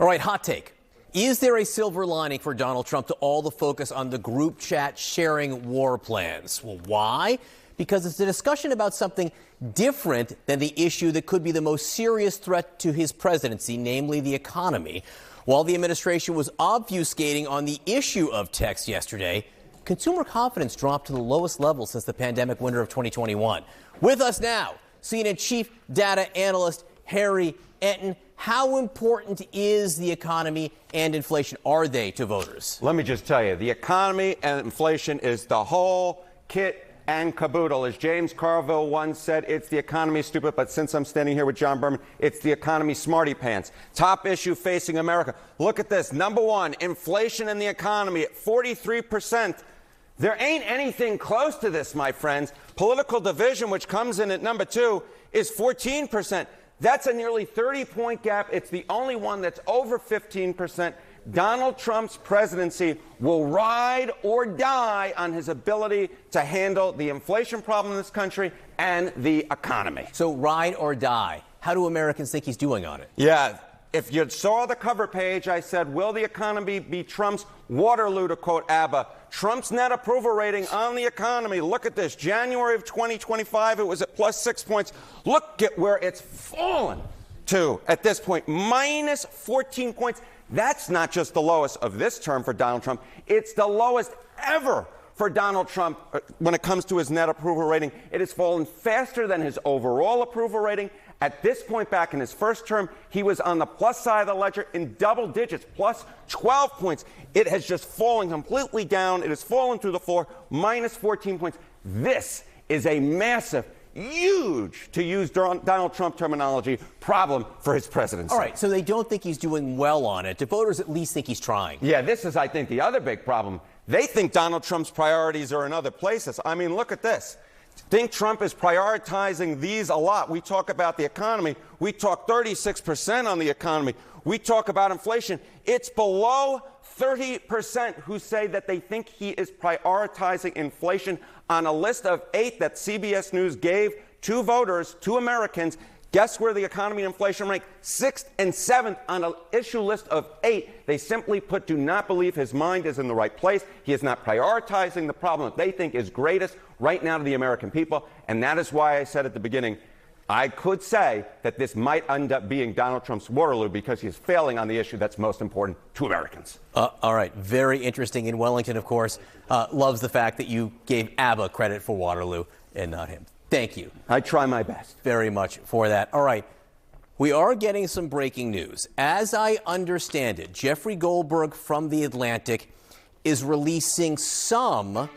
All right, hot take. Is there a silver lining for Donald Trump to all the focus on the group chat sharing war plans? Well, why? Because it's a discussion about something different than the issue that could be the most serious threat to his presidency, namely the economy. While the administration was obfuscating on the issue of text yesterday, consumer confidence dropped to the lowest level since the pandemic winter of 2021. With us now, CNN chief data analyst Harry Enton. How important is the economy and inflation are they to voters? Let me just tell you, the economy and inflation is the whole kit and caboodle. As James Carville once said, it's the economy, stupid, but since I'm standing here with John Berman, it's the economy, smarty pants. Top issue facing America. Look at this. Number one, inflation in the economy at 43%. There ain't anything close to this, my friends. Political division, which comes in at number two, is 14%. That's a nearly 30-point gap. It's the only one that's over 15%. Donald Trump's presidency will ride or die on his ability to handle the inflation problem in this country and the economy. So ride or die. How do Americans think he's doing on it? Yeah. If you saw the cover page, I said, will the economy be Trump's Waterloo, to quote ABBA? Trump's net approval rating on the economy. Look at this. January of 2025, it was at plus 6 points. Look at where it's fallen to at this point, minus 14 points. That's not just the lowest of this term for Donald Trump. It's the lowest ever for Donald Trump when it comes to his net approval rating. It has fallen faster than his overall approval rating. At this point back in his first term, he was on the plus side of the ledger in double digits, plus 12 points. It has just fallen completely down. It has fallen through the floor, minus 14 points. This is a massive, huge, to use Donald Trump terminology, problem for his presidency. All right, so they don't think he's doing well on it. Do voters at least think he's trying? Yeah, this is, I think, the other big problem. They think Donald Trump's priorities are in other places. I mean, look at this. Think Trump is prioritizing these a lot. We talk about the economy. We talk 36% on the economy. We talk about inflation. It's below 30% who say that they think he is prioritizing inflation on a list of 8 that CBS News gave to voters, to Americans. Guess where the economy and inflation rank? 6th and 7th on an issue list of 8. They simply put, do not believe his mind is in the right place. He is not prioritizing the problem that they think is greatest right now to the American people. And that is why I said at the beginning, I could say that this might end up being Donald Trump's Waterloo because he's failing on the issue that's most important to Americans. All right. Very interesting. In Wellington, of course, loves the fact that you gave ABBA credit for Waterloo and not him. Thank you. I try my best. Very much for that. All right. We are getting some breaking news. As I understand it, Jeffrey Goldberg from The Atlantic is releasing some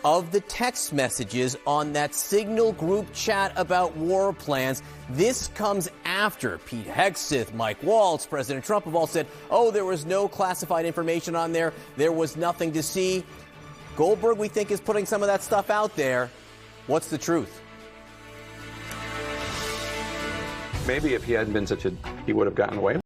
of the text messages on that Signal group chat about war plans. This comes after Pete Hegseth, Mike Waltz, President Trump have all said, oh, there was no classified information on there. There was nothing to see. Goldberg, we think, is putting some of that stuff out there. What's the truth? Maybe if he hadn't been he would have gotten away with it.